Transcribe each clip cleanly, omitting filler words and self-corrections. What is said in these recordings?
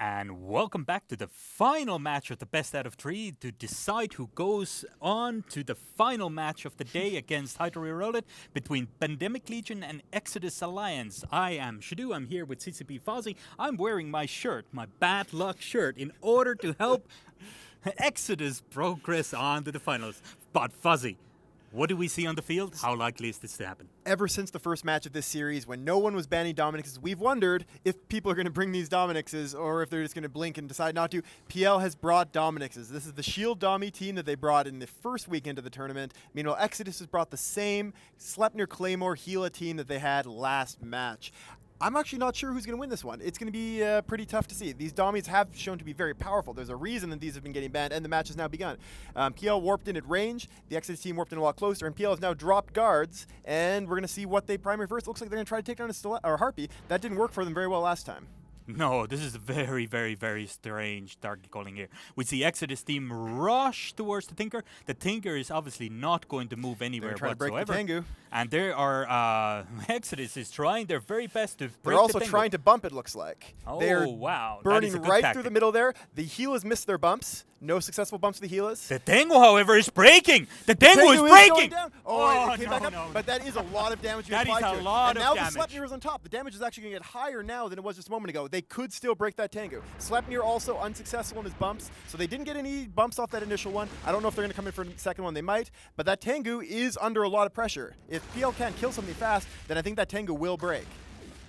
And welcome back to the final match of the best out of three to decide who goes on to the final match of the day against Hydro Reloaded between Pandemic Legion and Exodus Alliance. I am Shadu, I'm here with CCP Fozzy. I'm wearing my shirt, my bad luck shirt, in order to help Exodus progress on to the finals. But Fuzzy, what do we see on the field? How likely is this to happen? Ever since the first match of this series, when no one was banning Dominixes, we've wondered if people are going to bring these Dominixes or if they're just going to blink and decide not to. PL has brought Dominixes. This is the Shield Domi team that they brought in the first weekend of the tournament. Meanwhile, Exodus has brought the same Sleipnir Claymore Gila team that they had last match. I'm actually not sure who's going to win this one. It's going to be pretty tough to see. These Dommies have shown to be very powerful. There's a reason that these have been getting banned, and the match has now begun. PL warped in at range. The Exodus team warped in a lot closer, and PL has now dropped guards, and we're going to see what they primary first. It looks like they're going to try to take down a Harpy. That didn't work for them very well last time. No, this is very, very, very strange target calling here. We see Exodus team rush towards the Tinker. The Tinker is obviously not going to move anywhere whatsoever. To break the Tengu. And there are Exodus is trying their very best to break They're also the Tengu. trying to bump, it looks like. Oh, They're wow. burning right tactic. through the middle there. The Helas missed their bumps. No successful bumps to the Helas. The Tengu, however, is breaking. The Tengu is going breaking. Down. Oh, it came back up. But that is a lot of damage you That applied is to a it. lot and of now damage. the Sleipnir is on top. The damage is actually going to get higher now than it was just a moment ago. They could still break that Tengu. Sleipnir also unsuccessful in his bumps, so they didn't get any bumps off that initial one. I don't know if they're going to come in for a second one. They might, but that Tengu is under a lot of pressure. If PL can't kill something fast, then I think that Tengu will break.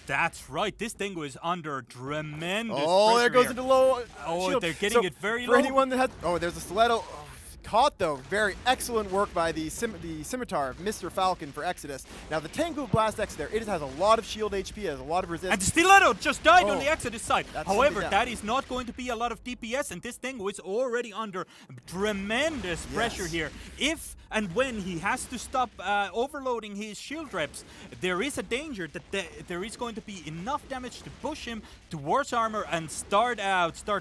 That's right. This Tengu is under tremendous Oh, pressure there goes here. into low Oh, shield. they're getting it very for low. anyone that has, there's a stiletto. Oh, caught though. Very excellent work by the Scimitar of Mr. Falcon for Exodus. Now the Tengu Blast X there, it has a lot of shield HP, it has a lot of resistance. And the Stiletto just died on Oh, the Exodus side. that's However, something that is not going to be a lot of DPS, and this Tengu is already under tremendous pressure here. If and when he has to stop overloading his shield reps, there is a danger that there is going to be enough damage to push him towards armor and start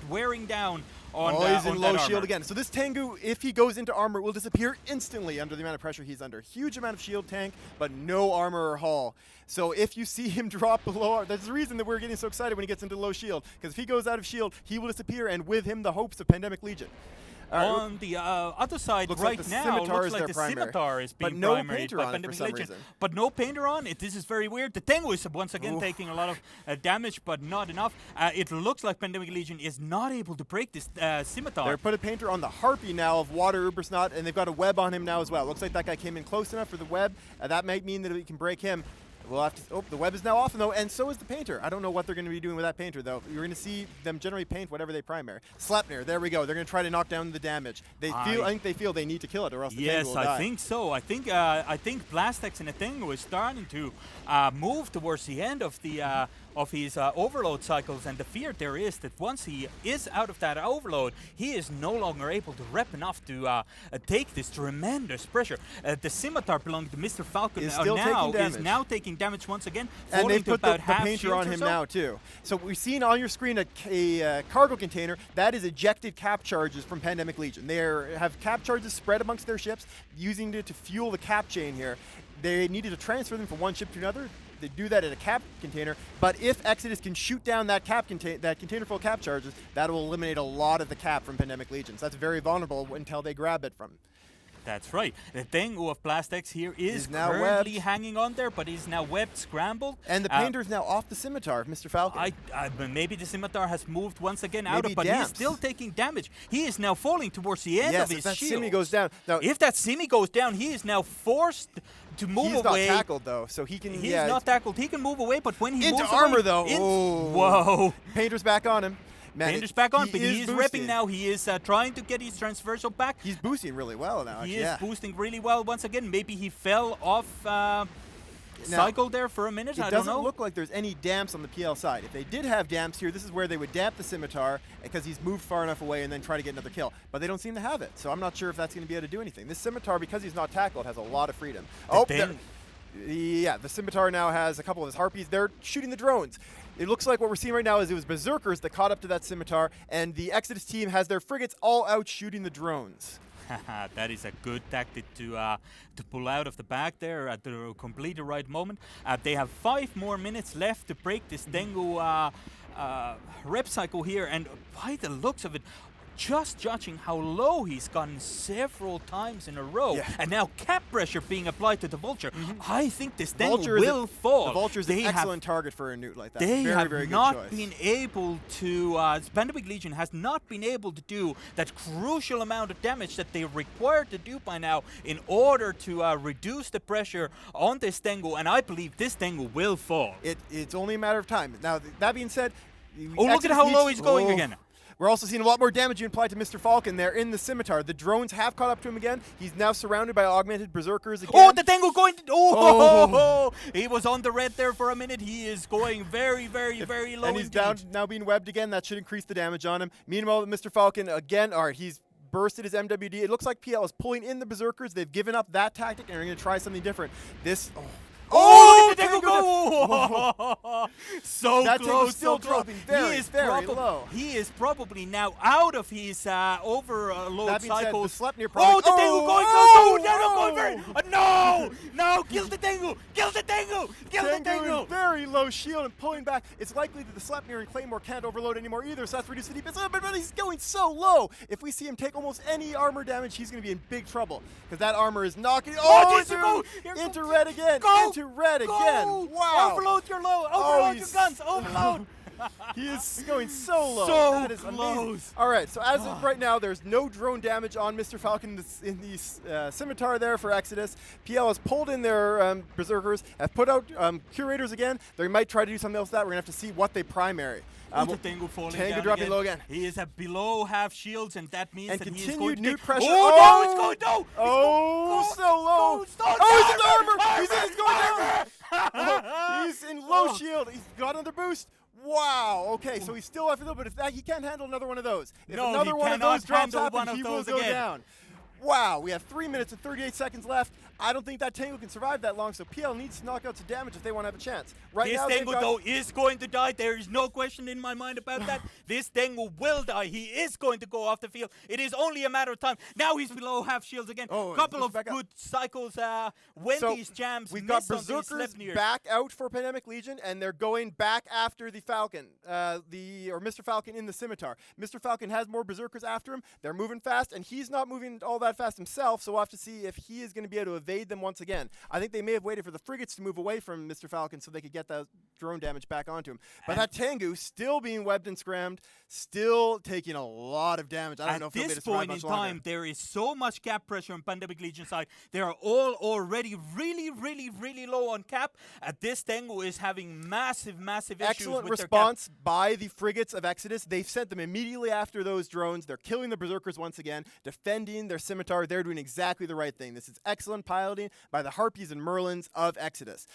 wearing down on he's in on low that shield armor. again. So this Tengu, if he goes into armor, will disappear instantly under the amount of pressure he's under. Huge amount of shield tank, but no armor or hull. So if you see him drop below, that's the reason that we're getting so excited when he gets into low shield. Because if he goes out of shield, he will disappear, and with him, the hopes of Pandemic Legion. On the other side, looks right like the now, Scimitar looks is like their the primary. Scimitar is But being no primaried painter by on it for Pandemic some Legion. reason. But no painter on it. This is very weird. The Tengu is once again taking a lot of damage, but not enough. It looks like Pandemic Legion is not able to break this Scimitar. They're put a painter on the Harpy now of Water Ubersnot, and they've got a web on him now as well. Looks like that guy came in close enough for the web. That might mean that we can break him. We'll have to. Oh, the web is now off, though, and so is the painter. I don't know what they're going to be doing with that painter, though. You're going to see them generally paint whatever they primary. Sleipnir, there we go. They're going to try to knock down the damage. I think they feel they need to kill it, or else the Tengu will die. Yes, I think so. I think Blastex and the Tengu is starting to move towards the end of the of his overload cycles, and the fear there is that once he is out of that overload, he is no longer able to rep enough to take this tremendous pressure. The Scimitar belonging to Mr. Falcon is now taking damage once again, and they've put the half painter on him so. now too. So we've seen on your screen a cargo container that is ejected cap charges from Pandemic Legion. They have cap charges spread amongst their ships, using it to fuel the cap chain here. They needed to transfer them from one ship to another. They do that in a cap container, but if Exodus can shoot down that container full of cap charges, that will eliminate a lot of the cap from Pandemic Legion. So that's very vulnerable until they grab it from. That's right. The Tengu of Blastex here is now currently webbed. hanging on there, but he's now webbed, scrambled. And the painter's now off the Scimitar of Mr. Falcon. Maybe the Scimitar has moved once again out Maybe of, but he's damps. still taking damage. He is now falling towards the end of his if that shield. Simi goes down. Now, If that Simi goes down, he is now forced to move he's away. not tackled though, so he can. He's not tackled. He can move away, but when he into moves armor away, though. Whoa! Painter's back on him. Man, Painter's back on, but he is boosting. repping now. He is trying to get his transversal back. He's boosting really well now. He actually. is boosting really well once again. Maybe he fell off cycle there for a minute. I It don't know. doesn't look like there's any damps on the PL side. If they did have damps here, this is where they would damp the Scimitar because he's moved far enough away and then try to get another kill. But they don't seem to have it, so I'm not sure if that's going to be able to do anything. This Scimitar, because he's not tackled, has a lot of freedom. The Scimitar now has a couple of his Harpies. They're shooting the drones. It looks like what we're seeing right now is it was Berserkers that caught up to that Scimitar, and the Exodus team has their frigates all out shooting the drones. That is a good tactic to pull out of the bag there at the completely right moment. They have 5 more minutes left to break this Tengu rep cycle here, and by the looks of it, just judging how low he's gotten several times in a row, and now cap pressure being applied to the Vulture, I think this thing will fall. The Vulture's an excellent target for a newt like that. They very, have very good not choice. been able to, Pandemic Legion has not been able to do that crucial amount of damage that they're required to do by now in order to reduce the pressure on this Tengu, and I believe this Tengu will fall. It's only a matter of time. Now, that being said... look at how low he's going again. We're also seeing a lot more damage being applied to Mr. Falcon there in the Scimitar. The drones have caught up to him again. He's now surrounded by augmented berserkers again. Oh, the Tengu going to... He was on the red there for a minute. He is going very, very, very low and he's indeed. down, now being webbed again. That should increase the damage on him. Meanwhile, Mr. Falcon again, all right, he's bursted his MWD. It looks like PL is pulling in the berserkers. They've given up that tactic and are going to try something different. This... Oh, look at the Tengu go! So that close, still so close. dropping very, very low. He is probably now out of his overload that being cycles. Said, the Sleipnir probably... Oh, the Tengu going close! Oh, no, going very... no! No, kill the Tengu! Kill the Tengu! Kill the Tengu! In very low shield and pulling back. It's likely that the Sleipnir and Claymore can't overload anymore either, so that's reduced the DPS. But he's going so low. If we see him take almost any armor damage, he's going to be in big trouble because that armor is knocking... into red again! Into red again! Wow! Overload your low! Overload your guns! Overload! He is going so low. So that is close. Amazing. All right, so as of right now, there's no drone damage on Mr. Falcon in the Scimitar there for Exodus. PL has pulled in their berserkers, have put out curators again. They might try to do something else with that. We're going to have to see what they primary. The Tengu falling Tengu down dropping again. low again. He is at below half shields, and that means that he is going to continued take... pressure. Oh, no, it's going down! Oh, so low. He's in armor! He's going down! He's in low shield. He's got another boost. Wow. Okay, so he's still off a little bit. If that, he can't handle another one of those. If No, another he one of cannot those drops handle happen, one of he will those go again. down. Wow, we have 3 minutes and 38 seconds left. I don't think that Tengu can survive that long, so PL needs to knock out some damage if they want to have a chance. Right This now, Tengu, though, is going to die. There is no question in my mind about that. This Tengu will die. He is going to go off the field. It is only a matter of time. Now he's below half shields again. Couple of good cycles when these jams we've miss got on these berserkers Sleipnir. back out for Pandemic Legion, and they're going back after the Falcon, or Mr. Falcon in the Scimitar. Mr. Falcon has more berserkers after him. They're moving fast, and he's not moving all that fast himself, so we'll have to see if he is going to be able to evade them once again. I think they may have waited for the frigates to move away from Mr. Falcon so they could get that drone damage back onto him. But that Tengu still being webbed and scrammed, still taking a lot of damage. I don't know if At this point in time, there is so much cap pressure on Pandemic Legion side. They are all already really, really, really low on cap. This Tengu is having massive, massive issues Excellent with response by the frigates of Exodus. They've sent them immediately after those drones. They're killing the berserkers once again, defending their Scimitar. They're doing exactly the right thing. This is excellent piloting by the Harpies and Merlins of Exodus.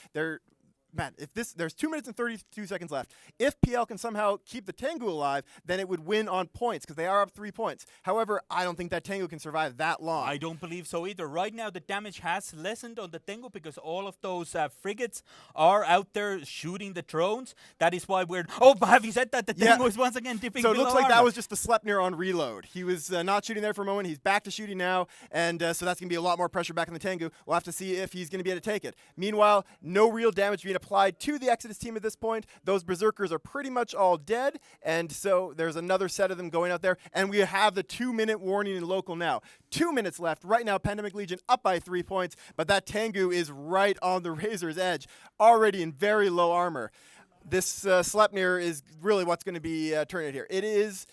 Man, there's 2 minutes and 32 seconds left. If PL can somehow keep the Tengu alive, then it would win on points because they are up 3 points. However, I don't think that Tengu can survive that long. I don't believe so either. Right now, the damage has lessened on the Tengu because all of those frigates are out there shooting the drones. That is why we're... Oh, but having said that, the Tengu is once again dipping So it below looks like armor. that was just the Sleipnir on reload. He was not shooting there for a moment. He's back to shooting now, and so that's going to be a lot more pressure back on the Tengu. We'll have to see if he's going to be able to take it. Meanwhile, no real damage being applied to the Exodus team at this point. Those berserkers are pretty much all dead, and so there's another set of them going out there, and we have the 2-minute warning in local now. 2 minutes left. Right now, Pandemic Legion up by 3 points, but that Tengu is right on the razor's edge, already in very low armor. This Sleipnir is really what's going to be turning it here. It is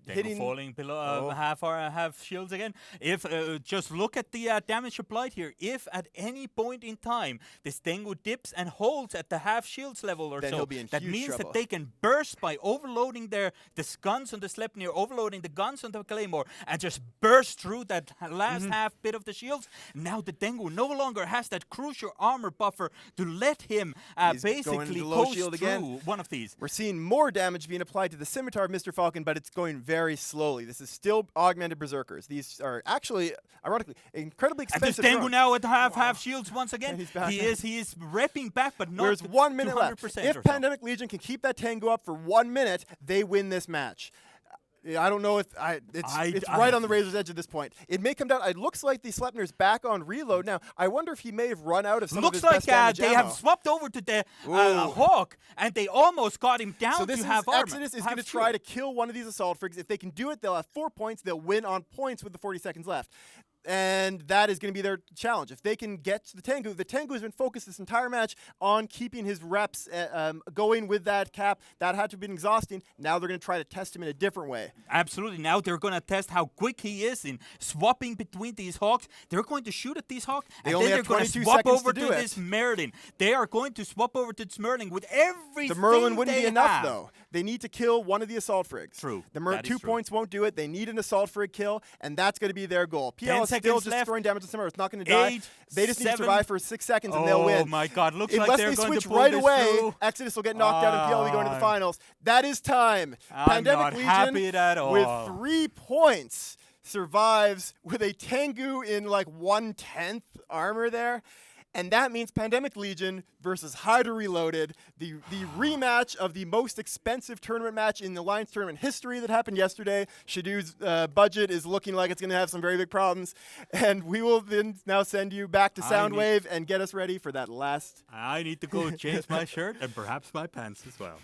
hitting... falling below half shields again. If just look at the damage applied here. If at any point in time this Tengu dips and holds at the half shields level or then so, he'll be in that huge means trouble. that they can burst by overloading the guns on the Sleipnir, overloading the guns on the Claymore, and just burst through that last half bit of the shields. Now the Tengu no longer has that crucial armor buffer to let him basically coast through one of these. We're seeing more damage being applied to the Scimitar of Mr. Falcon, but it's going very slowly. This is still augmented berserkers. These are actually, ironically, incredibly expensive. And this Tengu now at half shields once again. He is repping back, but not. There's 1 minute left. If so. Pandemic Legion can keep that Tengu up for 1 minute, they win this match. Yeah, I don't know if it's right on the razor's edge at this point. It may come down. It looks like the Sleipner's back on reload now. I wonder if he may have run out of some Looks of his best damage they ammo. have swapped over to the Hawk, and they almost got him down So this to is have armor. Exodus is going to try to kill one of these assault frigs. If they can do it, they'll have 4 points. They'll win on points with the 40 seconds left. And that is going to be their challenge. If they can get to the Tengu has been focused this entire match on keeping his reps going with that cap. That had to have been exhausting. Now they're going to try to test him in a different way. Absolutely. Now they're going to test how quick he is in swapping between these Hawks. They're going to shoot at these Hawks, and then they're going to swap over to this Merlin. They are going to swap over to this Merlin with everything. The Merlin wouldn't be enough, have. though. They need to kill one of the assault frigs. True. The 2 points won't do it. They need an assault frig kill, and that's going to be their goal. PL is still just throwing damage to Simmer. It's not going to die. They just need to survive for 6 seconds, and they'll win. Oh my God! Looks Unless like they're they going switch to pull right this away, through. Exodus will get knocked out, and PL will be going to the finals. That is time. I'm Pandemic not Legion happy at all. with 3 points survives with a Tengu in like 1/10 armor there. And that means Pandemic Legion versus Hydra Reloaded, the rematch of the most expensive tournament match in the Alliance tournament history that happened yesterday. Shadoo's budget is looking like it's going to have some very big problems. And we will then now send you back to Soundwave and get us ready for that last. I need to go change my shirt and perhaps my pants as well.